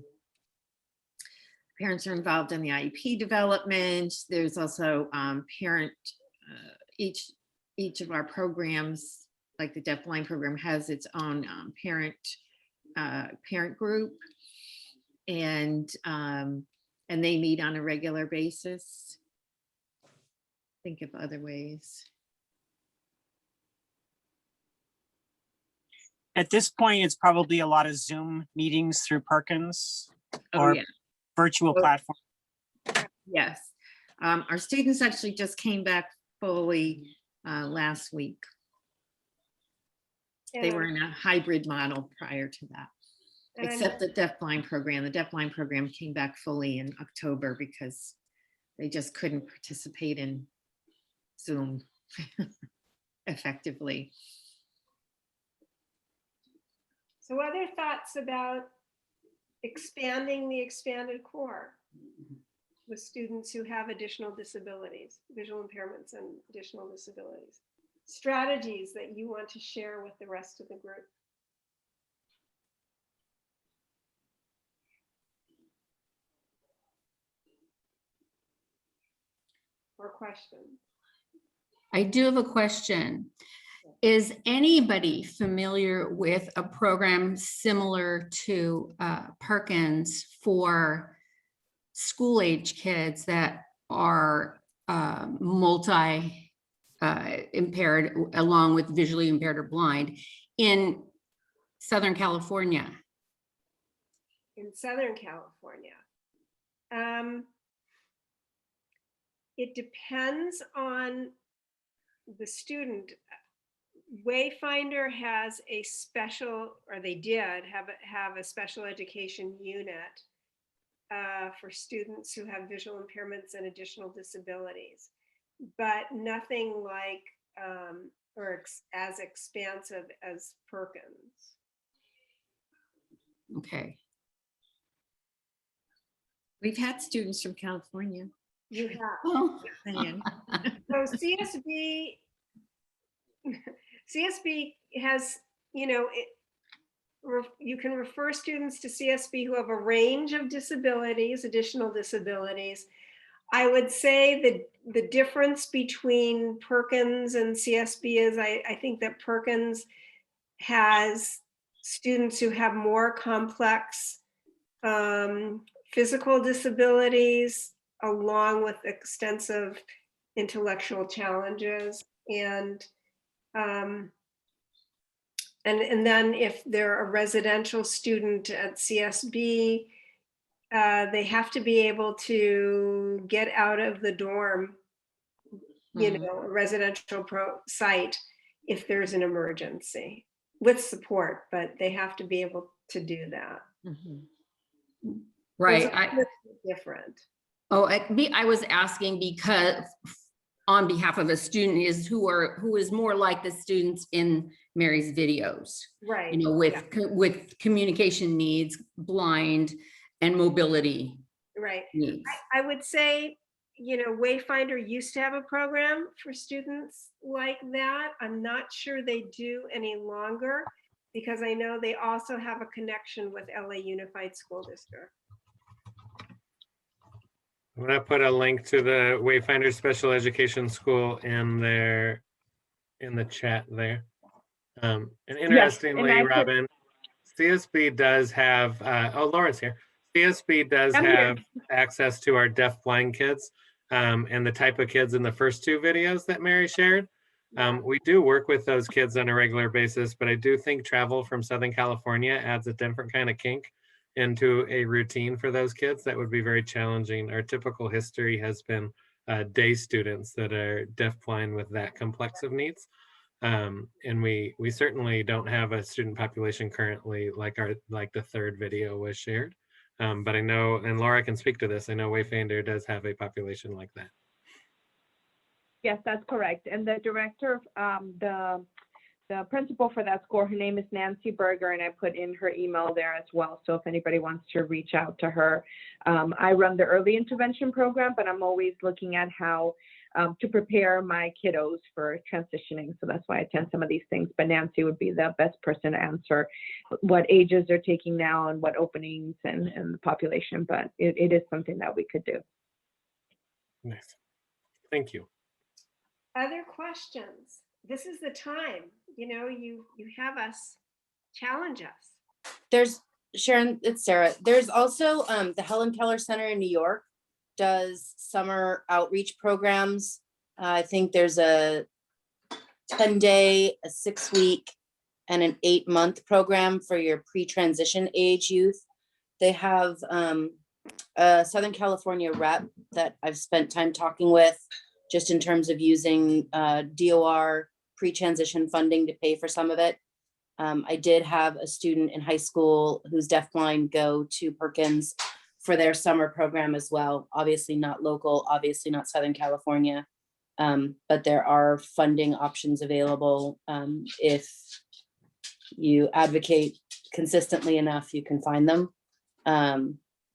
parents are involved in the IEP development. There's also parent, each of our programs, like the deafblind program, has its own parent group, and they meet on a regular basis. Think of other ways. At this point, it's probably a lot of Zoom meetings through Perkins or virtual platform. Yes. Our students actually just came back fully last week. They were in a hybrid model prior to that, except the deafblind program. The deafblind program came back fully in October because they just couldn't participate in Zoom effectively. So other thoughts about expanding the expanded core with students who have additional disabilities, visual impairments and additional disabilities? Strategies that you want to share with the rest of the group? Or questions? I do have a question. Is anybody familiar with a program similar to Perkins for school age kids that are multi-impaired along with visually impaired or blind in Southern California? In Southern California. It depends on the student. Wayfinder has a special, or they did have a special education unit for students who have visual impairments and additional disabilities, but nothing like or as expansive as Perkins. Okay. We've had students from California. You have. Oh. So CSB has, you can refer students to CSB who have a range of disabilities, additional disabilities. I would say that the difference between Perkins and CSB is I think that Perkins has students who have more complex physical disabilities along with extensive intellectual challenges. And then if they're a residential student at CSB, they have to be able to get out of the dorm, a residential site if there's an emergency with support, but they have to be able to do that. Right. Different. Oh, I was asking because on behalf of a student who is more like the students in Mary's videos, right? With communication needs, blind, and mobility. Right. Needs. I would say, Wayfinder used to have a program for students like that. I'm not sure they do any longer because I know they also have a connection with LA Unified School District. I'm gonna put a link to the Wayfinder Special Education School in the chat there. And interestingly, Robin, CSB does have, oh, Laura's here. CSB does have access to our deaf-blind kids and the type of kids in the first two videos that Mary shared. We do work with those kids on a regular basis, but I do think travel from Southern California adds a different kind of kink into a routine for those kids that would be very challenging. Our typical history has been day students that are deaf-blind with that complex of needs. And we certainly don't have a student population currently like the third video was shared. But I know, and Laura can speak to this, I know Wayfinder does have a population like that. Yes, that's correct. And the director, the principal for that school, her name is Nancy Berger, and I put in her email there as well. So if anybody wants to reach out to her, I run the early intervention program, but I'm always looking at how to prepare my kiddos for transitioning. So that's why I attend some of these things. But Nancy would be the best person to answer what ages they're taking now and what openings and the population. But it is something that we could do. Nice. Thank you. Other questions? This is the time, you know, you have us, challenge us. There's, Sharon, it's Sarah. There's also the Helen Keller Center in New York does summer outreach programs. I think there's a 10-day, a 6-week, and an 8-month program for your pre-transition age youth. They have a Southern California rep that I've spent time talking with just in terms of using DOR pre-transition funding to pay for some of it. I did have a student in high school who's deafblind go to Perkins for their summer program as well. Obviously not local, obviously not Southern California, but there are funding options available. If you advocate consistently enough, you can find them.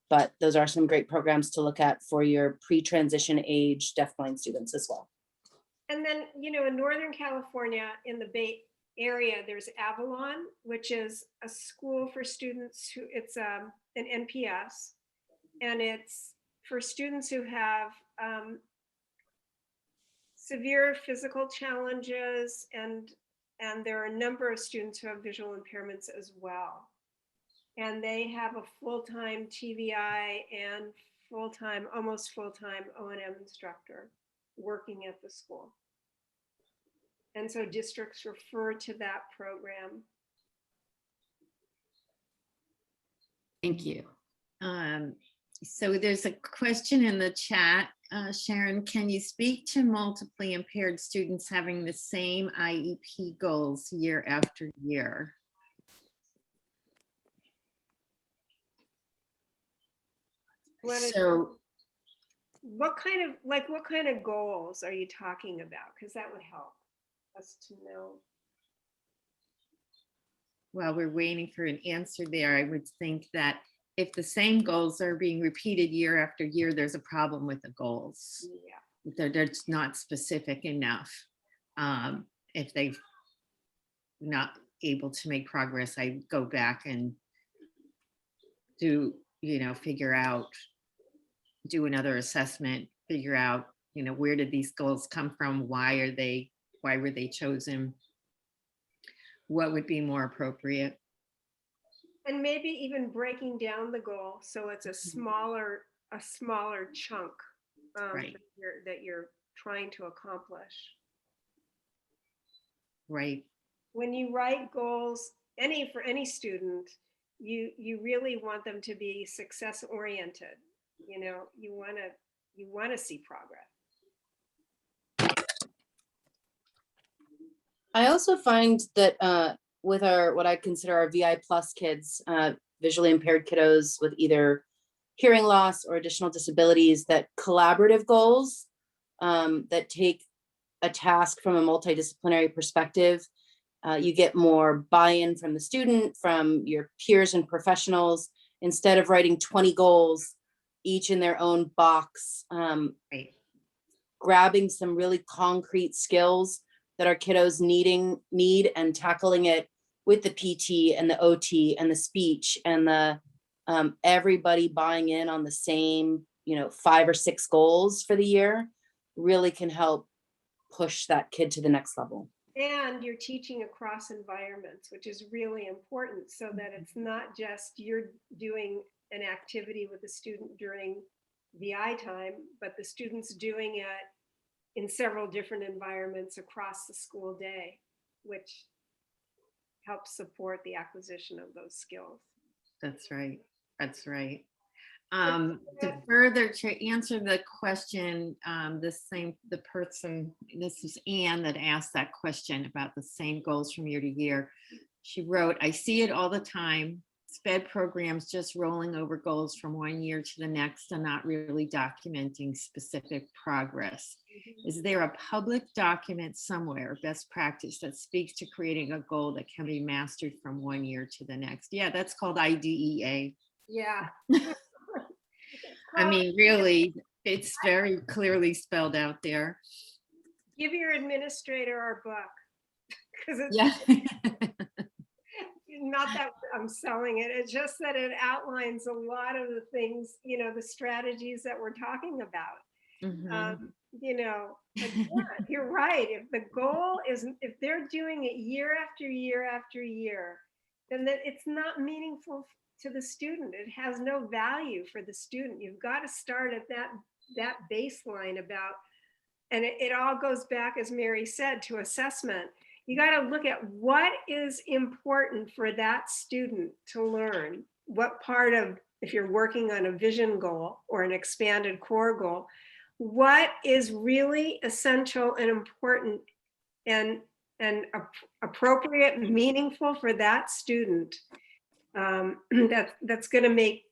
But those are some great programs to look at for your pre-transition age deafblind students as well. And then, you know, in Northern California, in the Bay Area, there's Avalon, which is a school for students who, it's an NPS, and it's for students who have severe physical challenges, and there are a number of students who have visual impairments as well. And they have a full-time TVI and full-time, almost full-time O&M instructor working at the school. And so districts refer to that program. Thank you. So there's a question in the chat. Sharon, can you speak to multiply impaired students having the same IEP goals year after year? So what kind of goals are you talking about? Because that would help us to know. While we're waiting for an answer there, I would think that if the same goals are being repeated year after year, there's a problem with the goals. Yeah. They're not specific enough. If they've not able to make progress, I go back and do, figure out, do another assessment, figure out, where did these goals come from? Why were they chosen? What would be more appropriate? And maybe even breaking down the goal so it's a smaller chunk Right. that you're trying to accomplish. Right. When you write goals, for any student, you really want them to be success oriented. You want to see progress. I also find that with what I consider our VI plus kids, visually impaired kiddos with either hearing loss or additional disabilities, that collaborative goals that take a task from a multidisciplinary perspective, you get more buy-in from the student, from your peers and professionals, instead of writing 20 goals, each in their own box, right. Grabbing some really concrete skills that our kiddos need and tackling it with the PT and the OT and the speech and the everybody buying in on the same, 5 or 6 goals for the year really can help push that kid to the next level. And you're teaching across environments, which is really important, so that it's not just you're doing an activity with the student during VI time, but the student's doing it in several different environments across the school day, which helps support the acquisition of those skills. That's right. That's right. To further to answer the question, the person, this is Anne that asked that question about the same goals from year to year. She wrote, I see it all the time. SPED programs just rolling over goals from one year to the next and not really documenting specific progress. Is there a public document somewhere, best practice, that speaks to creating a goal that can be mastered from one year to the next? Yeah, that's called IDEA. Yeah. I mean, really, it's very clearly spelled out there. Give your administrator our book, because it's Yeah. not that I'm selling it. It's just that it outlines a lot of the things, the strategies that we're talking about. Mhm. Again, you're right. If the goal is, if they're doing it year after year after year, then it's not meaningful to the student. It has no value for the student. You've got to start at that baseline about, and it all goes back, as Mary said, to assessment. You got to look at what is important for that student to learn. What part of, if you're working on a vision goal or an expanded core goal, what is really essential and important and appropriate, meaningful for that student, that's going to make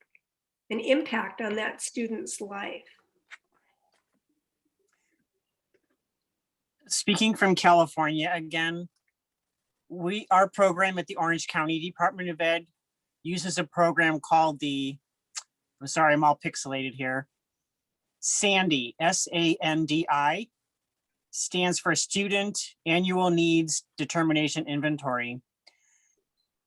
an impact on that student's life. Speaking from California again, our program at the Orange County Department of Ed uses a program called I'm sorry, I'm all pixelated here. SANDI, SANDI, stands for Student Annual Needs Determination Inventory.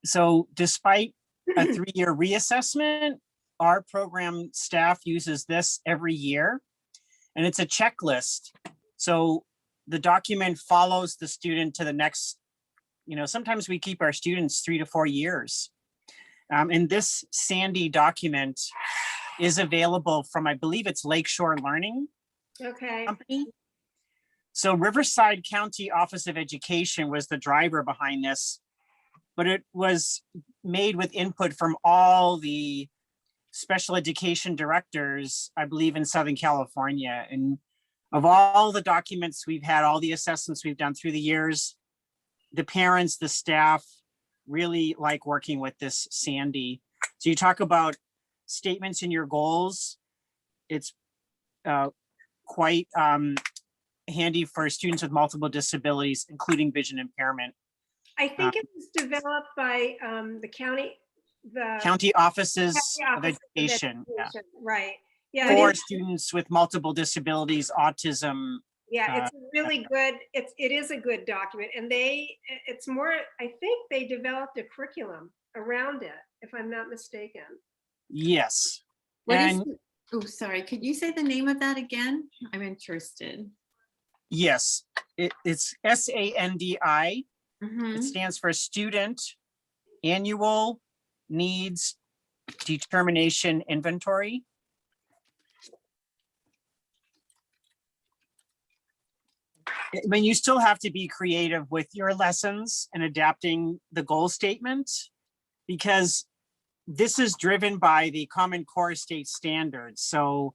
So despite a 3-year reassessment, our program staff uses this every year, and it's a checklist. So the document follows the student to the next, sometimes we keep our students 3 to 4 years. And this Sandy document is available from, I believe it's Lakeshore Learning Company. So Riverside County Office of Education was the driver behind this, but it was made with input from all the special education directors, I believe, in Southern California. And of all the documents we've had, all the assessments we've done through the years, the parents, the staff really like working with this Sandy. So you talk about statements in your goals. It's quite handy for students with multiple disabilities, including vision impairment. I think it was developed by the county offices of Office education. Yeah. Right. Yeah. For students with multiple disabilities, autism. Yeah, it's really good. It is a good document, and it's more, I think they developed a curriculum around it, if I'm not mistaken. Yes. Oh, sorry. Could you say the name of that again? I'm interested. Yes, it's SANDI. Mm-hmm. It stands for Student Annual Needs Determination Inventory. I mean, you still have to be creative with your lessons and adapting the goal statement, because this is driven by the Common Core state standards. So,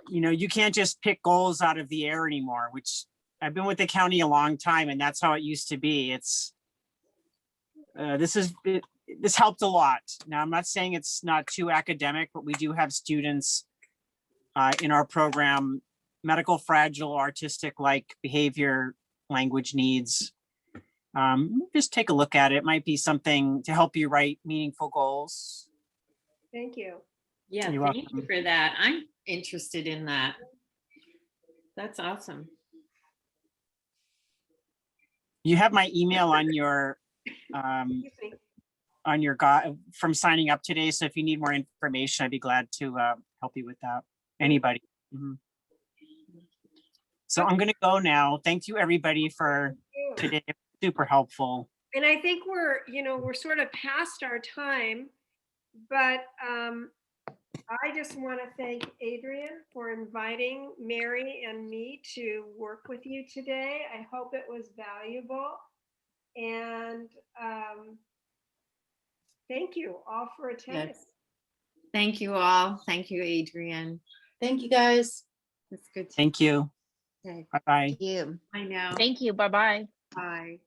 you can't just pick goals out of the air anymore, which I've been with the county a long time, and that's how it used to be. This helped a lot. Now, I'm not saying it's not too academic, but we do have students in our program, medical fragile, artistic-like behavior, language needs. Just take a look at it. It might be something to help you write meaningful goals. Thank you. Yeah, You're thank welcome. you for that. I'm interested in that. That's awesome. You have my email on your from signing up today. So if you need more information, I'd be glad to help you with that. Anybody. Mhm. So I'm going to go now. Thank you, everybody, for today. Super helpful. And I think we're sort of past our time, but I just want to thank Adrian for inviting Mary and me to work with you today. I hope it was valuable. And thank you all for attending. Yes. Thank you all. Thank you, Adrian. Thank you, guys. It's good. Thank you. Okay. Bye-bye. Thank you. I know. Thank you. Bye-bye. Bye.